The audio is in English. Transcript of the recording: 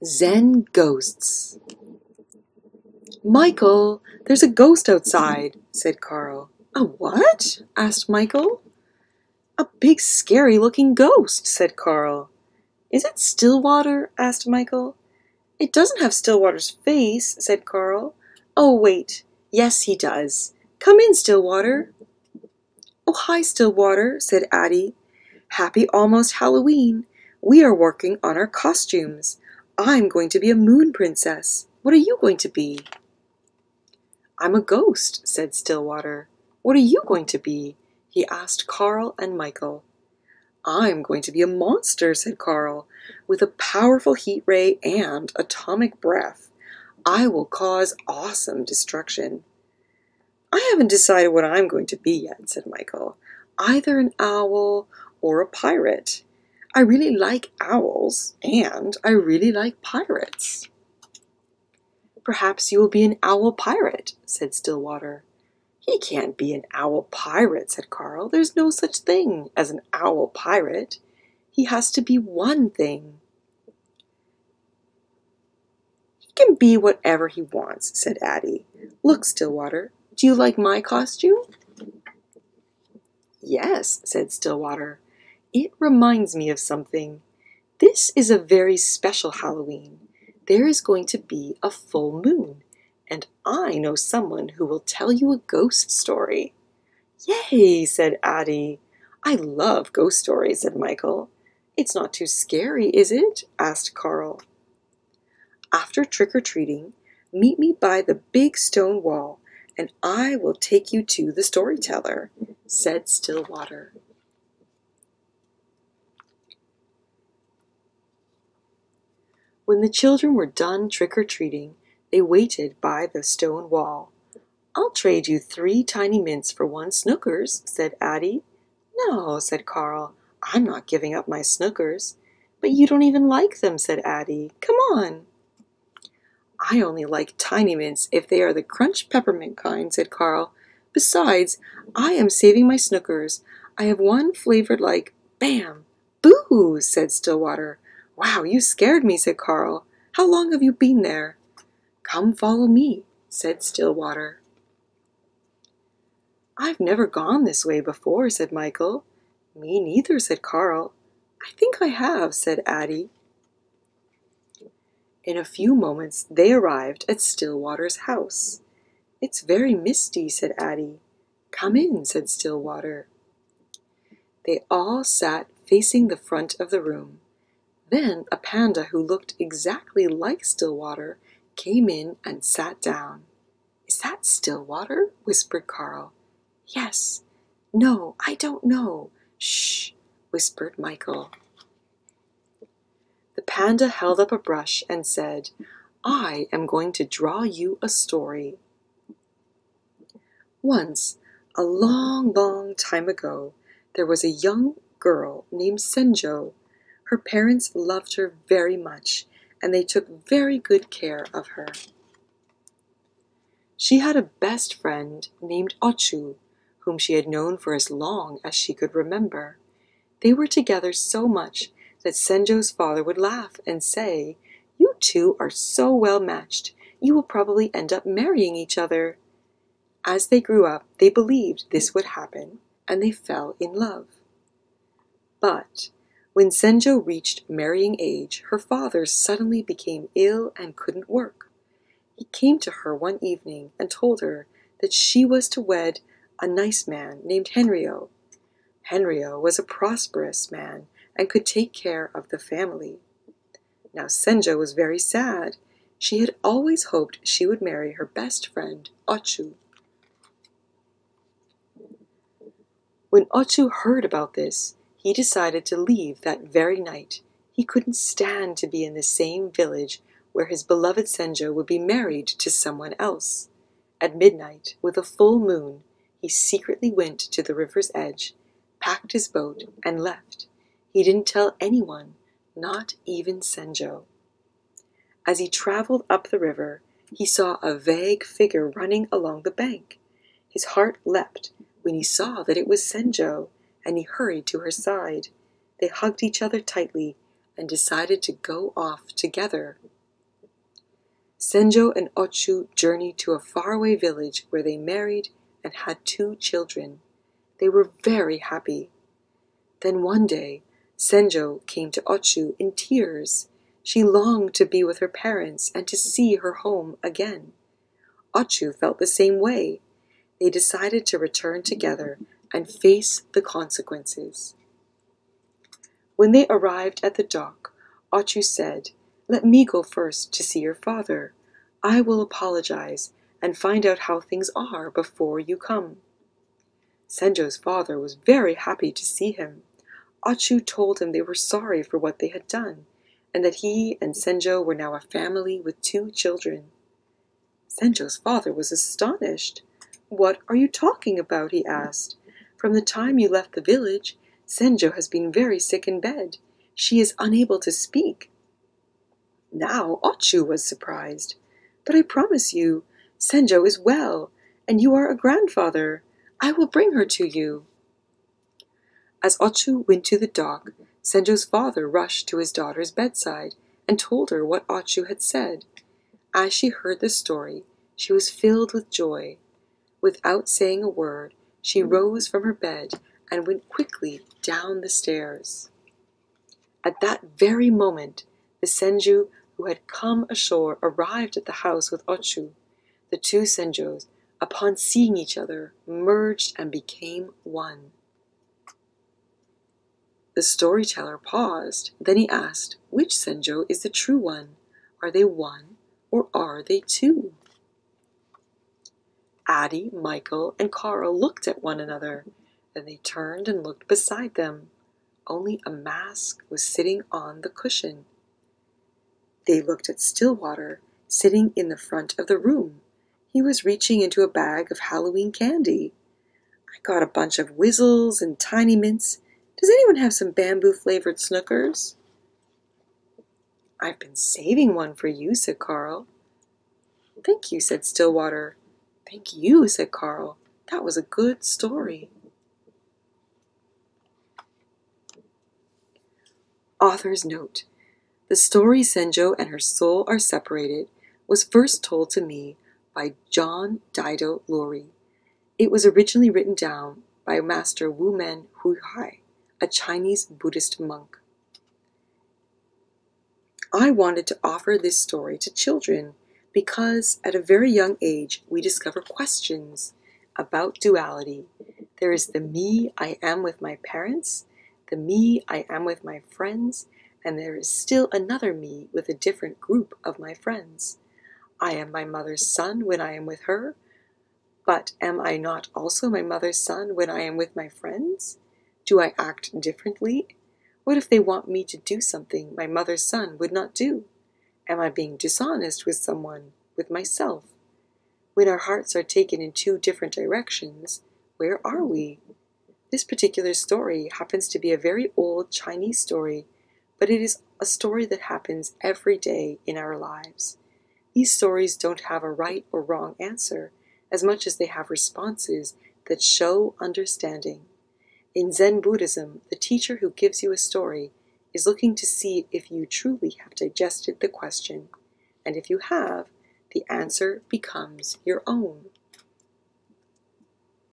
Zen Ghosts. "Michael, there's a ghost outside," said Carl. "A what?" asked Michael. "A big scary-looking ghost," said Carl. "Is it Stillwater?" asked Michael. "It doesn't have Stillwater's face," said Carl. "Oh, wait. Yes, he does. Come in, Stillwater." "Oh, hi, Stillwater," said Addie. "Happy almost Halloween. We are working on our costumes. I'm going to be a moon princess. What are you going to be?" "I'm a ghost," said Stillwater. "What are you going to be?" he asked Carl and Michael. "I'm going to be a monster," said Carl, "with a powerful heat ray and atomic breath. I will cause awesome destruction." "I haven't decided what I'm going to be yet," said Michael. "Either an owl or a pirate. I really like owls, and I really like pirates." "Perhaps you will be an owl pirate," said Stillwater. "He can't be an owl pirate," said Carl. "There's no such thing as an owl pirate. He has to be one thing." "He can be whatever he wants," said Addie. "Look, Stillwater, do you like my costume?" "Yes," said Stillwater. "It reminds me of something. This is a very special Halloween. There is going to be a full moon, and I know someone who will tell you a ghost story." "Yay," said Addie. "I love ghost stories," said Michael. "It's not too scary, is it?" asked Carl. "After trick-or-treating, meet me by the big stone wall, and I will take you to the storyteller," said Stillwater. When the children were done trick-or-treating, they waited by the stone wall. "I'll trade you 3 tiny mints for 1 Snookers," said Addie. "No," said Carl, "I'm not giving up my Snookers." "But you don't even like them," said Addie. "Come on." "I only like tiny mints if they are the crunch peppermint kind," said Carl. "Besides, I am saving my Snookers. I have one flavored like Bam! Boo!" said Stillwater. "Wow, you scared me," said Carl. "How long have you been there?" "Come follow me," said Stillwater. "I've never gone this way before," said Michael. "Me neither," said Carl. "I think I have," said Addie. In a few moments they arrived at Stillwater's house. "It's very misty," said Addie. "Come in," said Stillwater. They all sat facing the front of the room. Then a panda who looked exactly like Stillwater came in and sat down. "Is that Stillwater?" whispered Carl. "Yes." "No, I don't know." "Shh," whispered Michael. The panda held up a brush and said, "I am going to draw you a story." Once, a long, long time ago, there was a young girl named Senjo. Her parents loved her very much, and they took very good care of her. She had a best friend named Ochu, whom she had known for as long as she could remember. They were together so much that Senjo's father would laugh and say, "You two are so well matched, you will probably end up marrying each other." As they grew up, they believed this would happen, and they fell in love. But when Senjo reached marrying age, her father suddenly became ill and couldn't work. He came to her one evening and told her that she was to wed a nice man named Henryo. Henryo was a prosperous man and could take care of the family. Now Senjo was very sad. She had always hoped she would marry her best friend, Ochu. When Ochu heard about this, he decided to leave that very night. He couldn't stand to be in the same village where his beloved Senjo would be married to someone else. At midnight, with a full moon, he secretly went to the river's edge, packed his boat, and left. He didn't tell anyone, not even Senjo. As he traveled up the river, he saw a vague figure running along the bank. His heart leapt when he saw that it was Senjo, and he hurried to her side. They hugged each other tightly, and decided to go off together. Senjo and Ochu journeyed to a faraway village where they married and had 2 children. They were very happy. Then one day, Senjo came to Ochu in tears. She longed to be with her parents and to see her home again. Ochu felt the same way. They decided to return together and face the consequences. When they arrived at the dock, Ochu said, "Let me go first to see your father. I will apologize and find out how things are before you come." Senjo's father was very happy to see him. Ochu told him they were sorry for what they had done, and that he and Senjo were now a family with 2 children. Senjo's father was astonished. "What are you talking about?" he asked. "From the time you left the village, Senjo has been very sick in bed. She is unable to speak." Now Ochu was surprised. "But I promise you, Senjo is well, and you are a grandfather. I will bring her to you." As Ochu went to the dock, Senjo's father rushed to his daughter's bedside and told her what Ochu had said. As she heard the story, she was filled with joy. Without saying a word, she rose from her bed and went quickly down the stairs. At that very moment, the Senju who had come ashore arrived at the house with Ochu. The 2 Senjos, upon seeing each other, merged and became one. The storyteller paused. Then he asked, "Which Senjo is the true one? Are they one or are they 2? Addie, Michael, and Carl looked at one another. Then they turned and looked beside them. Only a mask was sitting on the cushion. They looked at Stillwater, sitting in the front of the room. He was reaching into a bag of Halloween candy. "I got a bunch of Whizzles and Tiny Mints. Does anyone have some bamboo-flavored Snookers?" "I've been saving one for you," said Carl. "Thank you," said Stillwater. "Thank you," said Carl. "That was a good story." Author's note: the story Senjo and her soul are separated was first told to me by John Dido Lori. It was originally written down by Master Wumen Huihai, a Chinese Buddhist monk. I wanted to offer this story to children because at a very young age we discover questions about duality. There is the me I am with my parents, the me I am with my friends, and there is still another me with a different group of my friends. I am my mother's son when I am with her, but am I not also my mother's son when I am with my friends? Do I act differently? What if they want me to do something my mother's son would not do? Am I being dishonest with someone, with myself? When our hearts are taken in 2 different directions, where are we? This particular story happens to be a very old Chinese story, but it is a story that happens every day in our lives. These stories don't have a right or wrong answer, as much as they have responses that show understanding. In Zen Buddhism, the teacher who gives you a story is looking to see if you truly have digested the question, and if you have, the answer becomes your own.